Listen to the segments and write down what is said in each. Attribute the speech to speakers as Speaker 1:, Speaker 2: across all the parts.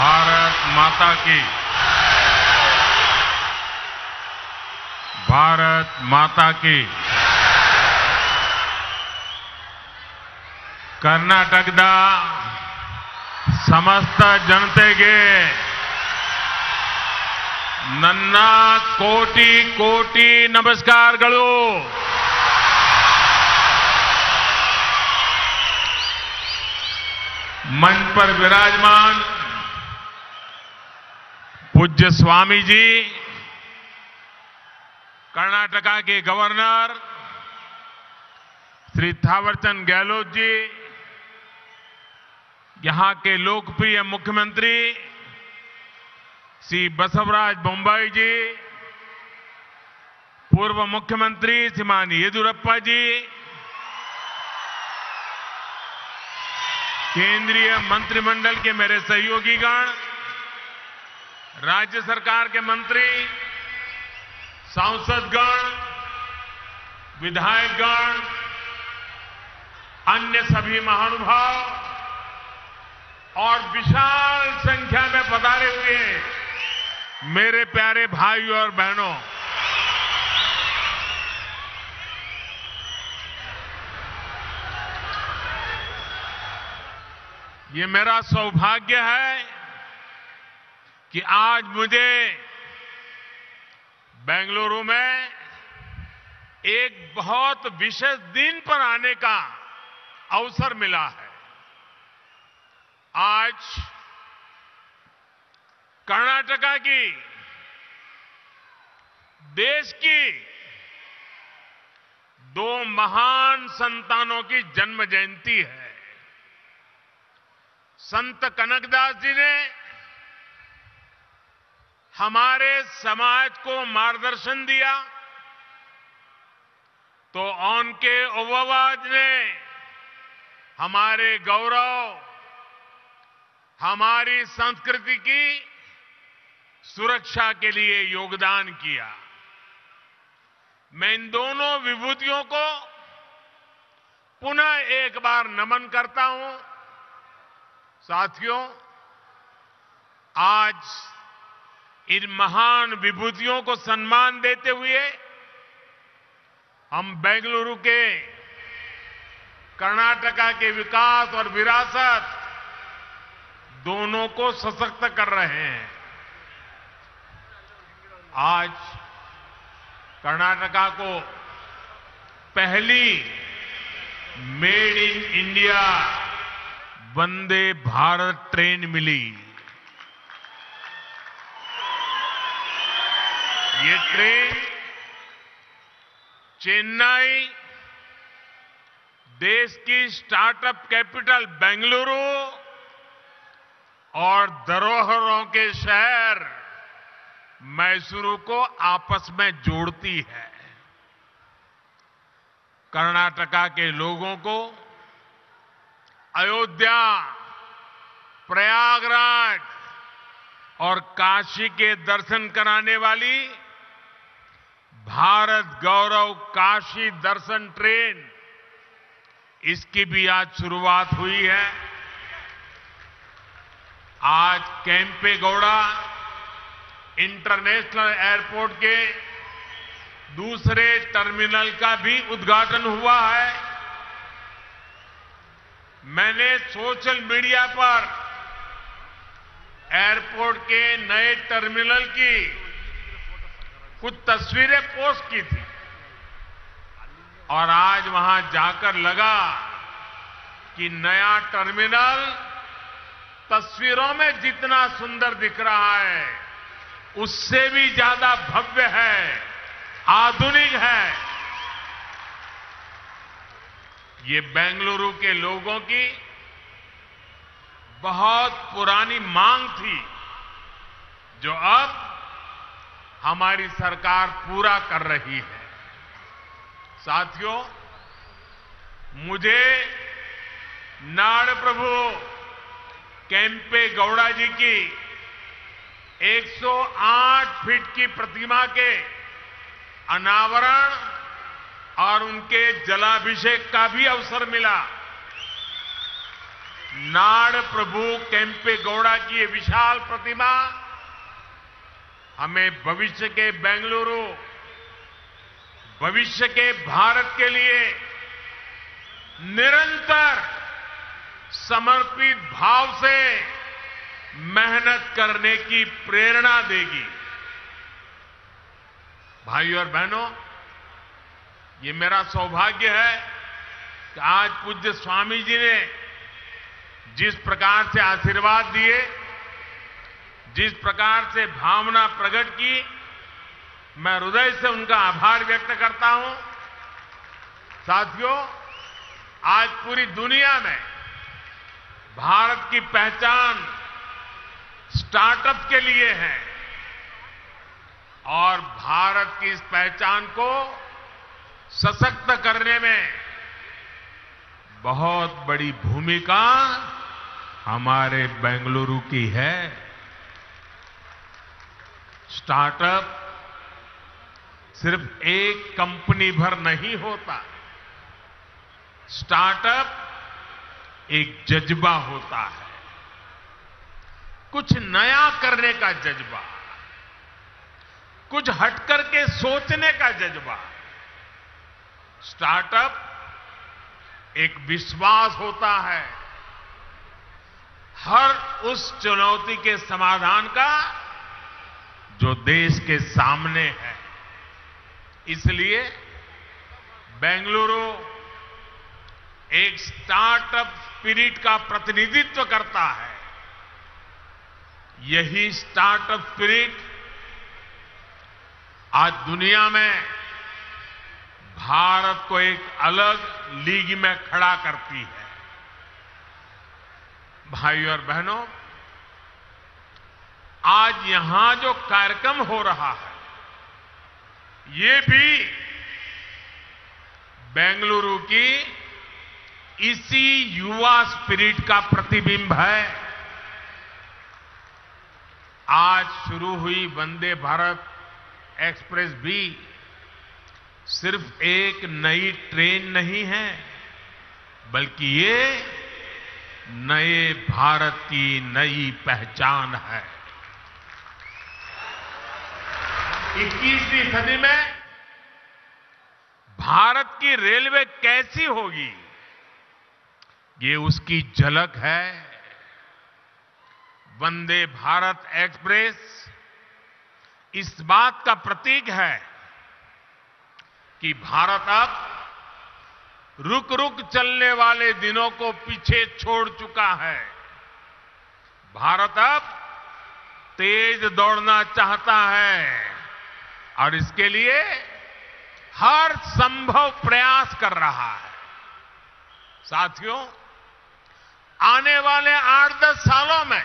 Speaker 1: भारत माता की। भारत माता की। ಕರ್ನಾಟಕದ ಸಮಸ್ತ ಜನತೆಗೆ ನನ್ನ ಕೋಟಿ ಕೋಟಿ ನಮಸ್ಕಾರಗಳು। मंच पर विराजमान पूज्य स्वामी जी, कर्नाटका के गवर्नर श्री थावरचंद गहलोत जी, यहां के लोकप्रिय मुख्यमंत्री श्री बसवराज बोम्मई जी, पूर्व मुख्यमंत्री श्रीमान येदियुरप्पा जी, केंद्रीय मंत्रिमंडल के मेरे सहयोगीगण, राज्य सरकार के मंत्री, सांसदगण, विधायकगण, अन्य सभी महानुभाव और विशाल संख्या में पधारे हुए मेरे प्यारे भाइयों और बहनों, ये मेरा सौभाग्य है कि आज मुझे बेंगलुरु में एक बहुत विशेष दिन पर आने का अवसर मिला है। आज कर्नाटका की, देश की दो महान संतानों की जन्म जयंती है। संत कनकदास जी ने हमारे समाज को मार्गदर्शन दिया, तो उनके ओववाज ने हमारे गौरव, हमारी संस्कृति की सुरक्षा के लिए योगदान किया। मैं इन दोनों विभूतियों को पुनः एक बार नमन करता हूं। साथियों, आज इन महान विभूतियों को सम्मान देते हुए हम बेंगलुरु के कर्नाटका के विकास और विरासत दोनों को सशक्त कर रहे हैं। आज कर्नाटका को पहली made in India Vande Bharat train मिली। ये ट्रेन चेन्नई, देश की स्टार्टअप कैपिटल बेंगलुरु और धरोहरों के शहर मैसूरू को आपस में जोड़ती है। कर्नाटका के लोगों को अयोध्या, प्रयागराज और काशी के दर्शन कराने वाली भारत गौरव काशी दर्शन ट्रेन, इसकी भी आज शुरुआत हुई है। आज केम्पेगौड़ा इंटरनेशनल एयरपोर्ट के दूसरे टर्मिनल का भी उद्घाटन हुआ है। मैंने सोशल मीडिया पर एयरपोर्ट के नए टर्मिनल की कुछ तस्वीरें पोस्ट की थी और आज वहां जाकर लगा कि नया टर्मिनल तस्वीरों में जितना सुंदर दिख रहा है, उससे भी ज्यादा भव्य है, आधुनिक है। ये बेंगलुरु के लोगों की बहुत पुरानी मांग थी, जो अब हमारी सरकार पूरा कर रही है। साथियों, मुझे नाड़ प्रभु केम्पेगौड़ा जी की 108 फीट की प्रतिमा के अनावरण और उनके जलाभिषेक का भी अवसर मिला। नाड़ प्रभु केम्पेगौड़ा की ये विशाल प्रतिमा हमें भविष्य के बेंगलुरु, भविष्य के भारत के लिए निरंतर समर्पित भाव से मेहनत करने की प्रेरणा देगी। भाइयों और बहनों, ये मेरा सौभाग्य है कि आज पूज्य स्वामी जी ने जिस प्रकार से आशीर्वाद दिए, जिस प्रकार से भावना प्रकट की, मैं हृदय से उनका आभार व्यक्त करता हूं। साथियों, आज पूरी दुनिया में भारत की पहचान स्टार्टअप के लिए है और भारत की इस पहचान को सशक्त करने में बहुत बड़ी भूमिका हमारे बेंगलुरु की है। स्टार्टअप सिर्फ एक कंपनी भर नहीं होता, स्टार्टअप एक जज्बा होता है, कुछ नया करने का जज्बा, कुछ हटकर के सोचने का जज्बा। स्टार्टअप एक विश्वास होता है हर उस चुनौती के समाधान का जो देश के सामने है। इसलिए बेंगलुरु एक स्टार्टअप स्पिरिट का प्रतिनिधित्व करता है। यही स्टार्टअप स्पिरिट आज दुनिया में भारत को एक अलग लीग में खड़ा करती है। भाइयों और बहनों, आज यहां जो कार्यक्रम हो रहा है, ये भी बेंगलुरु की इसी युवा स्पिरिट का प्रतिबिंब है। आज शुरू हुई वंदे भारत एक्सप्रेस भी सिर्फ एक नई ट्रेन नहीं है, बल्कि ये नए भारत की नई पहचान है। 21वीं सदी में भारत की रेलवे कैसी होगी, ये उसकी झलक है। वंदे भारत एक्सप्रेस इस बात का प्रतीक है कि भारत अब रुक रुक चलने वाले दिनों को पीछे छोड़ चुका है। भारत अब तेज दौड़ना चाहता है और इसके लिए हर संभव प्रयास कर रहा है। साथियों, आने वाले 8-10 सालों में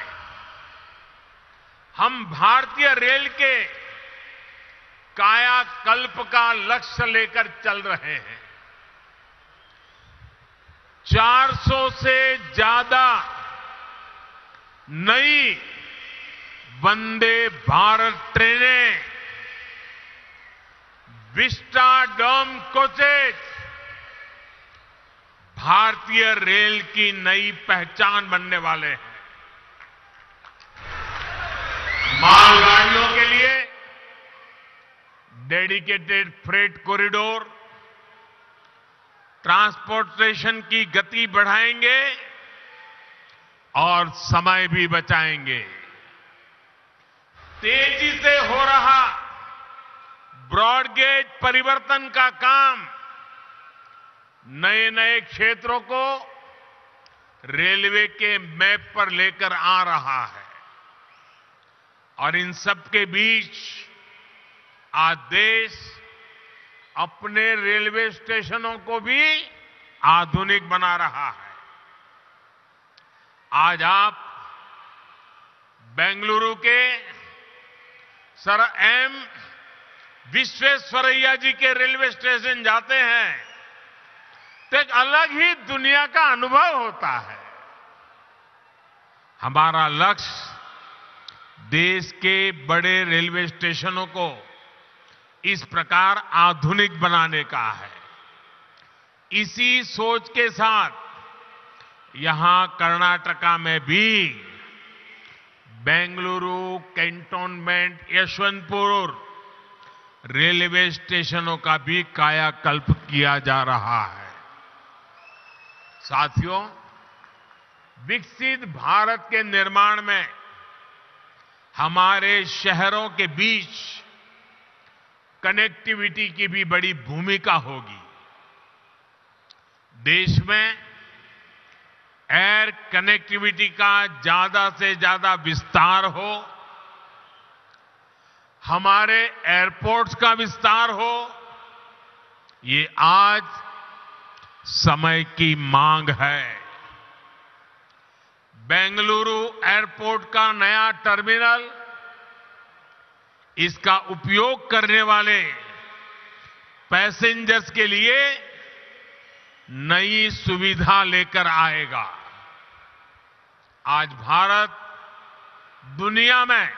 Speaker 1: हम भारतीय रेल के कायाकल्प का लक्ष्य लेकर चल रहे हैं। 400 से ज्यादा नई वंदे भारत ट्रेनें, विस्टाडोम कोचेज भारतीय रेल की नई पहचान बनने वाले हैं। मालगाड़ियों के लिए डेडिकेटेड फ्रेट कॉरिडोर, ट्रांसपोर्टेशन की गति बढ़ाएंगे और समय भी बचाएंगे। तेजी से हो रहा ब्रॉड गेज परिवर्तन का काम नए नए क्षेत्रों को रेलवे के मैप पर लेकर आ रहा है और इन सब के बीच आज देश अपने रेलवे स्टेशनों को भी आधुनिक बना रहा है। आज आप बेंगलुरु के सर एम विश्वेश्वरैया जी के रेलवे स्टेशन जाते हैं तो एक अलग ही दुनिया का अनुभव होता है। हमारा लक्ष्य देश के बड़े रेलवे स्टेशनों को इस प्रकार आधुनिक बनाने का है। इसी सोच के साथ यहां कर्नाटका में भी बेंगलुरु कैंटोनमेंट यशवंतपुर रेलवे स्टेशनों का भी कायाकल्प किया जा रहा है। साथियों, विकसित भारत के निर्माण में हमारे शहरों के बीच कनेक्टिविटी की भी बड़ी भूमिका होगी। देश में एयर कनेक्टिविटी का ज्यादा से ज्यादा विस्तार हो, हमारे एयरपोर्ट्स का विस्तार हो, ये आज समय की मांग है। बेंगलुरु एयरपोर्ट का नया टर्मिनल इसका उपयोग करने वाले पैसेंजर्स के लिए नई सुविधा लेकर आएगा। आज भारत दुनिया में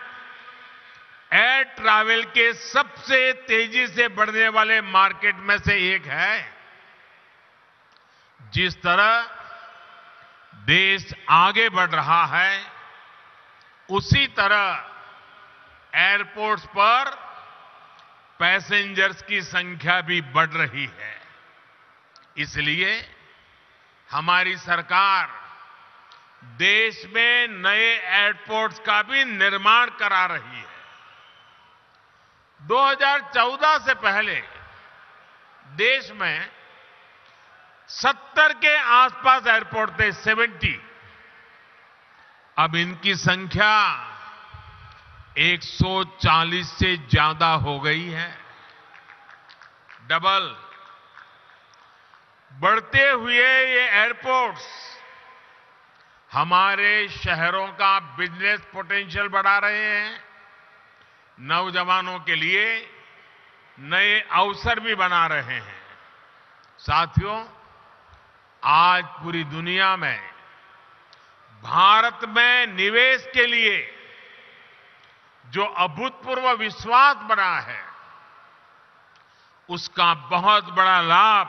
Speaker 1: एयर ट्रैवल के सबसे तेजी से बढ़ने वाले मार्केट में से एक है। जिस तरह देश आगे बढ़ रहा है, उसी तरह एयरपोर्ट्स पर पैसेंजर्स की संख्या भी बढ़ रही है। इसलिए हमारी सरकार देश में नए एयरपोर्ट्स का भी निर्माण करा रही है। 2014 से पहले देश में 70 के आसपास एयरपोर्ट थे, 70। अब इनकी संख्या 140 से ज्यादा हो गई है, डबल। बढ़ते हुए ये एयरपोर्ट्स हमारे शहरों का बिजनेस पोटेंशियल बढ़ा रहे हैं, नौजवानों के लिए नए अवसर भी बना रहे हैं। साथियों, आज पूरी दुनिया में भारत में निवेश के लिए जो अभूतपूर्व विश्वास बना है, उसका बहुत बड़ा लाभ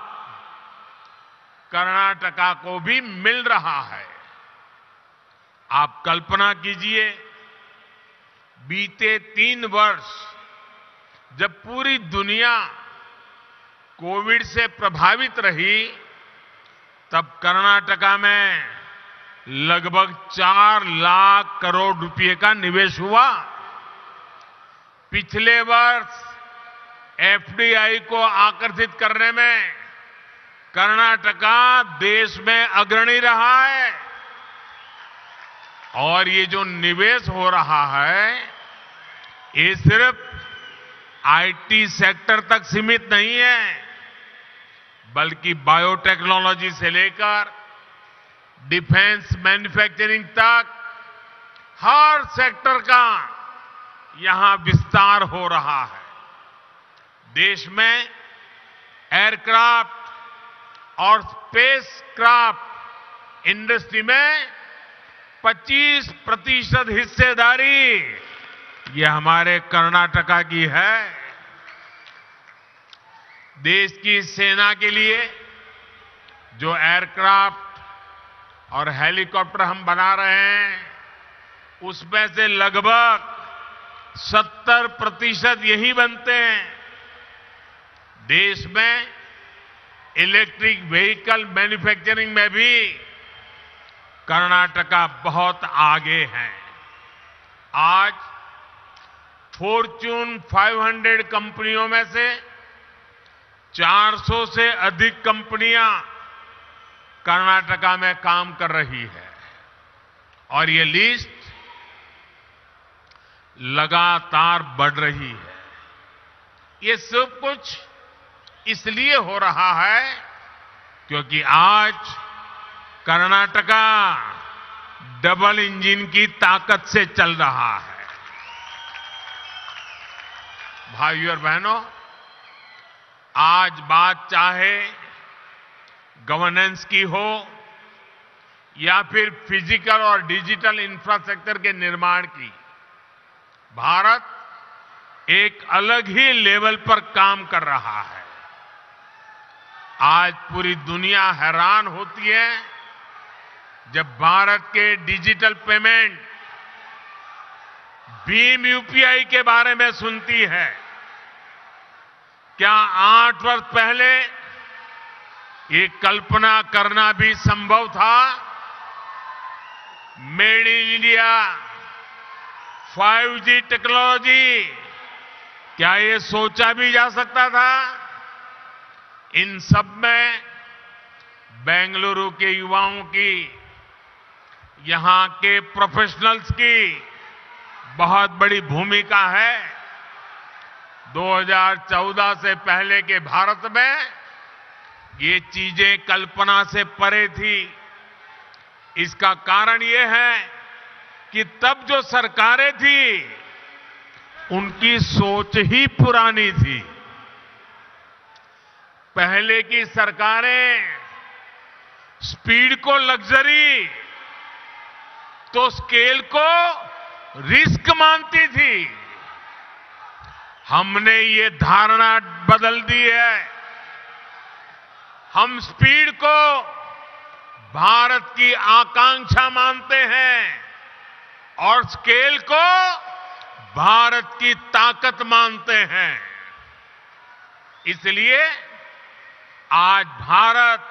Speaker 1: कर्नाटका को भी मिल रहा है। आप कल्पना कीजिए, बीते 3 वर्ष जब पूरी दुनिया कोविड से प्रभावित रही, तब कर्नाटका में लगभग 4 लाख करोड़ रुपए का निवेश हुआ। पिछले वर्ष एफडीआई को आकर्षित करने में कर्नाटका देश में अग्रणी रहा है। और ये जो निवेश हो रहा है, ये सिर्फ आईटी सेक्टर तक सीमित नहीं है, बल्कि बायोटेक्नोलॉजी से लेकर डिफेंस मैन्युफैक्चरिंग तक हर सेक्टर का यहां विस्तार हो रहा है। देश में एयरक्राफ्ट और स्पेसक्राफ्ट इंडस्ट्री में 25% हिस्सेदारी ये हमारे कर्नाटका की है। देश की सेना के लिए जो एयरक्राफ्ट और हेलीकॉप्टर हम बना रहे हैं, उसमें से लगभग 70% यही बनते हैं। देश में इलेक्ट्रिक व्हीकल मैन्युफैक्चरिंग में भी कर्नाटका बहुत आगे है। आज फॉर्च्यून 500 कंपनियों में से 400 से अधिक कंपनियां कर्नाटका में काम कर रही है, और ये लिस्ट लगातार बढ़ रही है। ये सब कुछ इसलिए हो रहा है क्योंकि आज कर्नाटका डबल इंजन की ताकत से चल रहा है। भाइयों और बहनों, आज बात चाहे गवर्नेंस की हो या फिर फिजिकल और डिजिटल इंफ्रास्ट्रक्चर के निर्माण की, भारत एक अलग ही लेवल पर काम कर रहा है। आज पूरी दुनिया हैरान होती है जब भारत के डिजिटल पेमेंट भीम यूपीआई के बारे में सुनती है, क्या 8 वर्ष पहले ये कल्पना करना भी संभव था? Made in India, 5G technology, क्या ये सोचा भी जा सकता था? इन सब में बेंगलुरु के युवाओं की, यहां के प्रोफेशनल्स की बहुत बड़ी भूमिका है। 2014 से पहले के भारत में ये चीजें कल्पना से परे थी। इसका कारण ये है कि तब जो सरकारें थी उनकी सोच ही पुरानी थी। पहले की सरकारें स्पीड को लग्जरी तो स्केल को रिस्क मानती थी। हमने ये धारणा बदल दी है। हम स्पीड को भारत की आकांक्षा मानते हैं और स्केल को भारत की ताकत मानते हैं। इसलिए आज भारत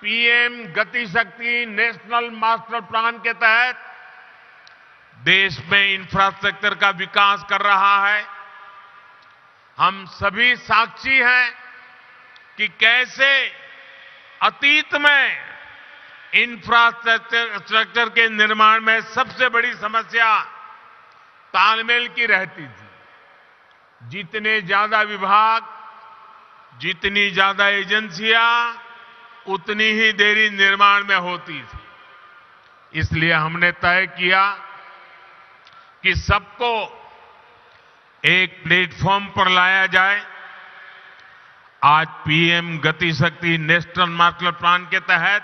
Speaker 1: पीएम गति शक्ति नेशनल मास्टर प्लान के तहत देश में इंफ्रास्ट्रक्चर का विकास कर रहा है। हम सभी साक्षी हैं कि कैसे अतीत में इंफ्रास्ट्रक्चर के निर्माण में सबसे बड़ी समस्या तालमेल की रहती थी। जितने ज्यादा विभाग, जितनी ज्यादा एजेंसियां, उतनी ही देरी निर्माण में होती थी। इसलिए हमने तय किया कि सबको एक प्लेटफॉर्म पर लाया जाए। आज पीएम गति शक्ति नेशनल मास्टर प्लान के तहत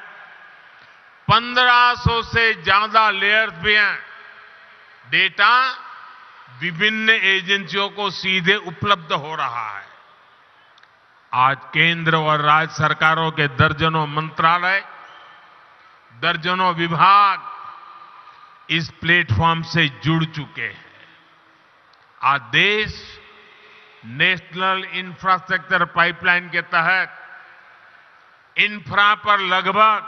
Speaker 1: 1500 से ज्यादा लेयर्स भी हैं। डेटा विभिन्न एजेंसियों को सीधे उपलब्ध हो रहा है। आज केंद्र और राज्य सरकारों के दर्जनों मंत्रालय, दर्जनों विभाग इस प्लेटफॉर्म से जुड़ चुके हैं। आज देश नेशनल इंफ्रास्ट्रक्चर पाइपलाइन के तहत इंफ्रा पर लगभग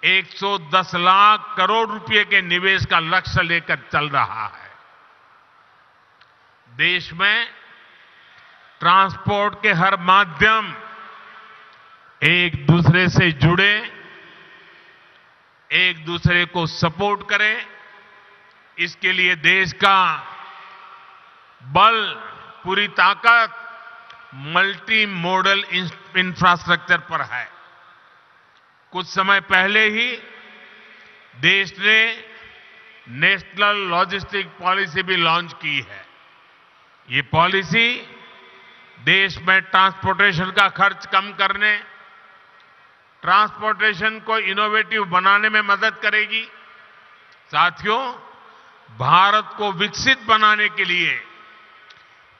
Speaker 1: 110 लाख करोड़ रुपए के निवेश का लक्ष्य लेकर चल रहा है। देश में ट्रांसपोर्ट के हर माध्यम एक दूसरे से जुड़े, एक दूसरे को सपोर्ट करें। इसके लिए देश का बल, पूरी ताकत मल्टी मॉडल इंफ्रास्ट्रक्चर पर है। कुछ समय पहले ही देश ने नेशनल लॉजिस्टिक पॉलिसी भी लॉन्च की है। ये पॉलिसी देश में ट्रांसपोर्टेशन का खर्च कम करने, ट्रांसपोर्टेशन को इनोवेटिव बनाने में मदद करेगी। साथियों, भारत को विकसित बनाने के लिए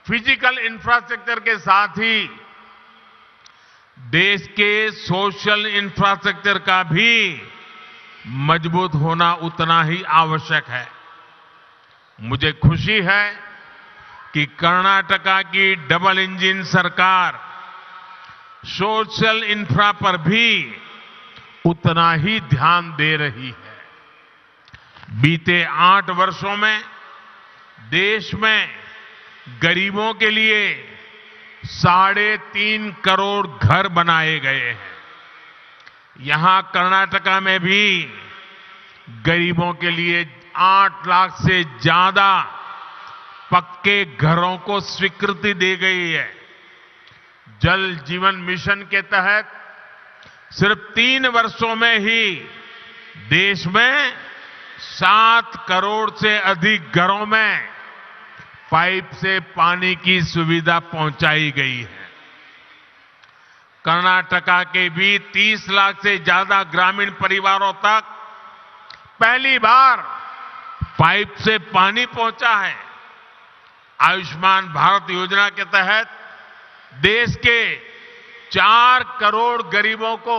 Speaker 1: फिजिकल इंफ्रास्ट्रक्चर के साथ ही देश के सोशल इंफ्रास्ट्रक्चर का भी मजबूत होना उतना ही आवश्यक है। मुझे खुशी है कि कर्नाटका की डबल इंजन सरकार सोशल इंफ्रा पर भी उतना ही ध्यान दे रही है। बीते 8 वर्षों में देश में गरीबों के लिए 3.5 करोड़ घर बनाए गए हैं। यहां कर्नाटका में भी गरीबों के लिए 8 लाख से ज्यादा पक्के घरों को स्वीकृति दी गई है। जल जीवन मिशन के तहत सिर्फ 3 वर्षों में ही देश में 7 करोड़ से अधिक घरों में पाइप से पानी की सुविधा पहुंचाई गई है। कर्नाटका के भी 30 लाख से ज्यादा ग्रामीण परिवारों तक पहली बार पाइप से पानी पहुंचा है। आयुष्मान भारत योजना के तहत देश के 4 करोड़ गरीबों को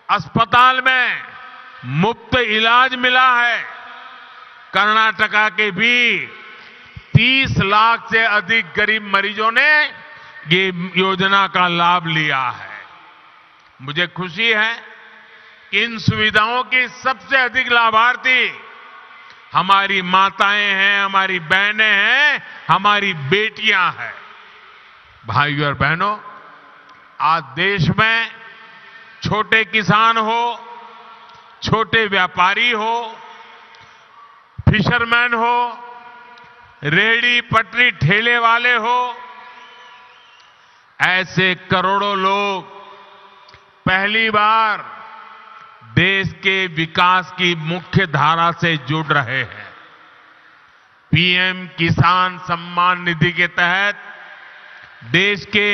Speaker 1: अस्पताल में मुफ्त इलाज मिला है। कर्नाटका के भी 30 लाख से अधिक गरीब मरीजों ने ये योजना का लाभ लिया है। मुझे खुशी है कि इन सुविधाओं की सबसे अधिक लाभार्थी हमारी माताएं हैं, हमारी बहनें हैं, हमारी बेटियां हैं। भाइयों और बहनों, आज देश में छोटे किसान हो, छोटे व्यापारी हो, फिशरमैन हो, रेहड़ी पटरी ठेले वाले हो, ऐसे करोड़ों लोग पहली बार देश के विकास की मुख्य धारा से जुड़ रहे हैं। पीएम किसान सम्मान निधि के तहत देश के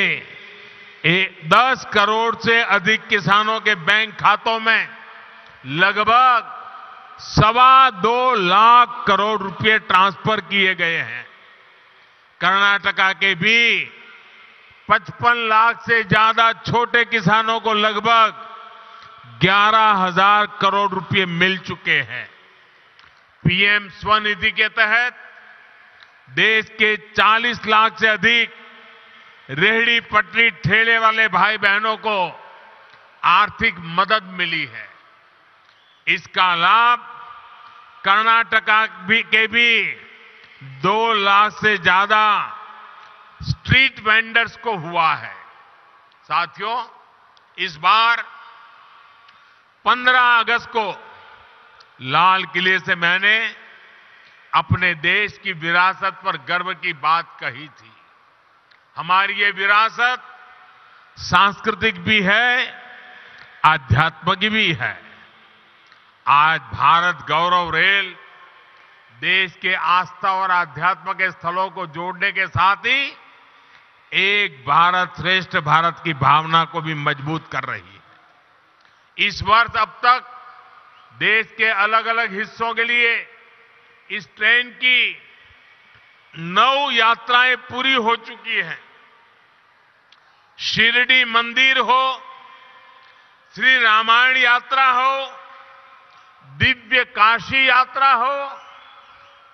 Speaker 1: 10 करोड़ से अधिक किसानों के बैंक खातों में लगभग 2.25 लाख करोड़ रुपए ट्रांसफर किए गए हैं। कर्नाटका के भी 55 लाख से ज्यादा छोटे किसानों को लगभग 11,000 करोड़ रुपए मिल चुके हैं। पीएम स्वनिधि के तहत देश के 40 लाख से अधिक रेहड़ी पटरी ठेले वाले भाई बहनों को आर्थिक मदद मिली है। इसका लाभ कर्नाटका के भी 2 लाख से ज्यादा स्ट्रीट वेंडर्स को हुआ है। साथियों, इस बार 15 अगस्त को लाल किले से मैंने अपने देश की विरासत पर गर्व की बात कही थी। हमारी ये विरासत सांस्कृतिक भी है, आध्यात्मिक भी है। आज भारत गौरव रेल देश के आस्था और आध्यात्म के स्थलों को जोड़ने के साथ ही एक भारत श्रेष्ठ भारत की भावना को भी मजबूत कर रही है। इस वर्ष अब तक देश के अलग अलग हिस्सों के लिए इस ट्रेन की 9 यात्राएं पूरी हो चुकी हैं। शिरडी मंदिर हो, श्री रामायण यात्रा हो, दिव्य काशी यात्रा हो,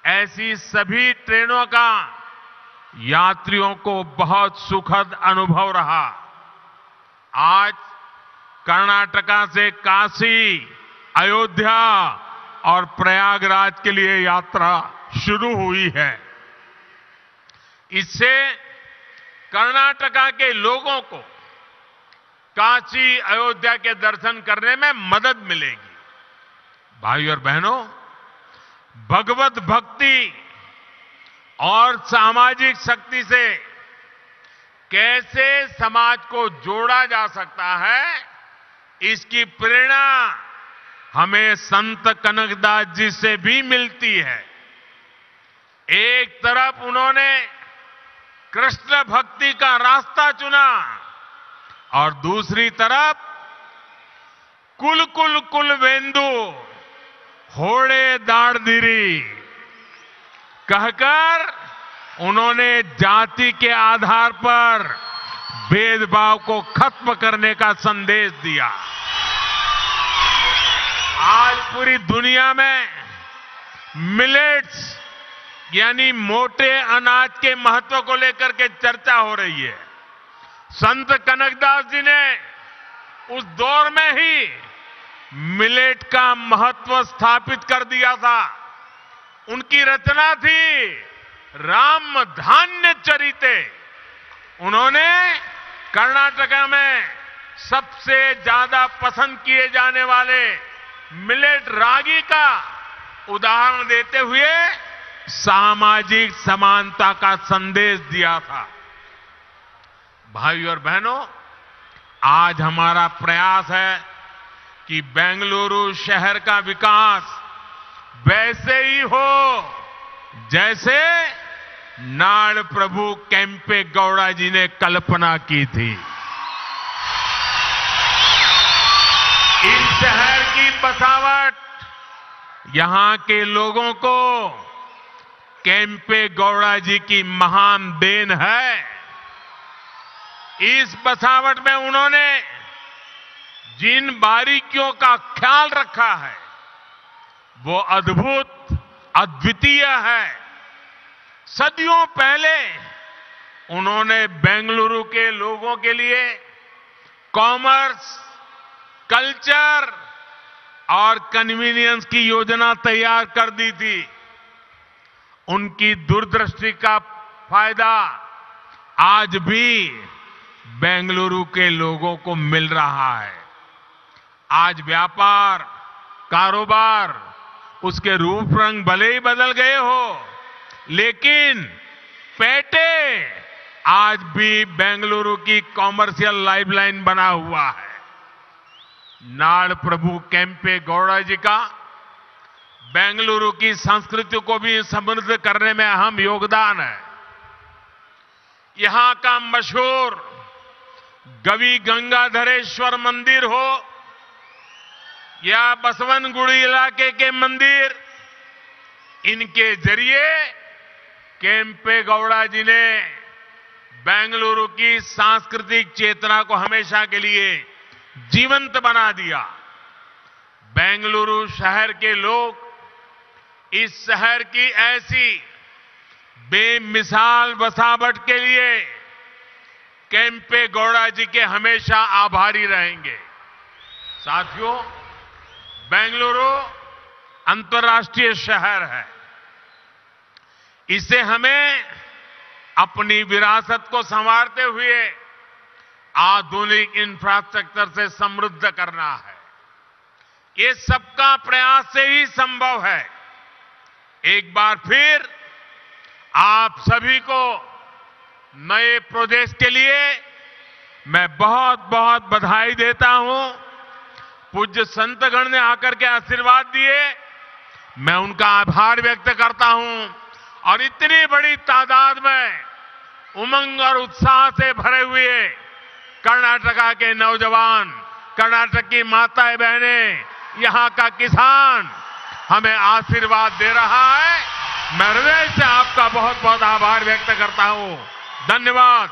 Speaker 1: ऐसी सभी ट्रेनों का यात्रियों को बहुत सुखद अनुभव रहा। आज कर्नाटका से काशी, अयोध्या और प्रयागराज के लिए यात्रा शुरू हुई है। इससे कर्नाटका के लोगों को काशी, अयोध्या के दर्शन करने में मदद मिलेगी। भाइयों और बहनों, भगवत भक्ति और सामाजिक शक्ति से कैसे समाज को जोड़ा जा सकता है, इसकी प्रेरणा हमें संत कनकदास जी से भी मिलती है। एक तरफ उन्होंने कृष्ण भक्ति का रास्ता चुना और दूसरी तरफ कुल कुल कुल वेंदु होड़े दाड़दिरी कहकर उन्होंने जाति के आधार पर भेदभाव को खत्म करने का संदेश दिया। आज पूरी दुनिया में मिलेट्स यानी मोटे अनाज के महत्व को लेकर के चर्चा हो रही है। संत कनकदास जी ने उस दौर में ही मिलेट का महत्व स्थापित कर दिया था। उनकी रचना थी राम धान्य चरिते। उन्होंने कर्नाटका में सबसे ज्यादा पसंद किए जाने वाले मिलेट रागी का उदाहरण देते हुए सामाजिक समानता का संदेश दिया था। भाइयों और बहनों, आज हमारा प्रयास है कि बेंगलुरु शहर का विकास वैसे ही हो जैसे नाड़ प्रभु केम्पे गौड़ा जी ने कल्पना की थी। इस शहर की बसावट यहां के लोगों को केम्पे गौड़ा जी की महान देन है। इस बसावट में उन्होंने जिन बारीकियों का ख्याल रखा है वो अद्भुत, अद्वितीय है। सदियों पहले उन्होंने बेंगलुरु के लोगों के लिए कॉमर्स, कल्चर और कन्वीनियंस की योजना तैयार कर दी थी। उनकी दूरदृष्टि का फायदा आज भी बेंगलुरु के लोगों को मिल रहा है। आज व्यापार, कारोबार, उसके रूप रंग भले ही बदल गए हो, लेकिन पेटे आज भी बेंगलुरु की कॉमर्शियल लाइफलाइन बना हुआ है। नाड़ प्रभु केम्पे गौड़ा जी का बेंगलुरु की संस्कृति को भी समृद्ध करने में अहम योगदान है। यहां का मशहूर गवि गंगाधरेश्वर मंदिर हो या बसवनगुड़ी इलाके के मंदिर, इनके जरिए केम्पे गौड़ा जी ने बेंगलुरु की सांस्कृतिक चेतना को हमेशा के लिए जीवंत बना दिया। बेंगलुरु शहर के लोग इस शहर की ऐसी बेमिसाल बसावट के लिए केम्पे गौड़ा जी के हमेशा आभारी रहेंगे। साथियों, बेंगलुरु अंतर्राष्ट्रीय शहर है। इसे हमें अपनी विरासत को संवारते हुए आधुनिक इंफ्रास्ट्रक्चर से समृद्ध करना है। ये सबका प्रयास से ही संभव है। एक बार फिर आप सभी को नए प्रोजेक्ट के लिए मैं बहुत बहुत बधाई देता हूं। पूज्य संतगण ने आकर के आशीर्वाद दिए, मैं उनका आभार व्यक्त करता हूं। और इतनी बड़ी तादाद में उमंग और उत्साह से भरे हुए कर्नाटका के नौजवान, कर्नाटक की माताएं बहनें, यहां का किसान हमें आशीर्वाद दे रहा है। मैं हृदय से आपका बहुत बहुत आभार व्यक्त करता हूं। धन्यवाद।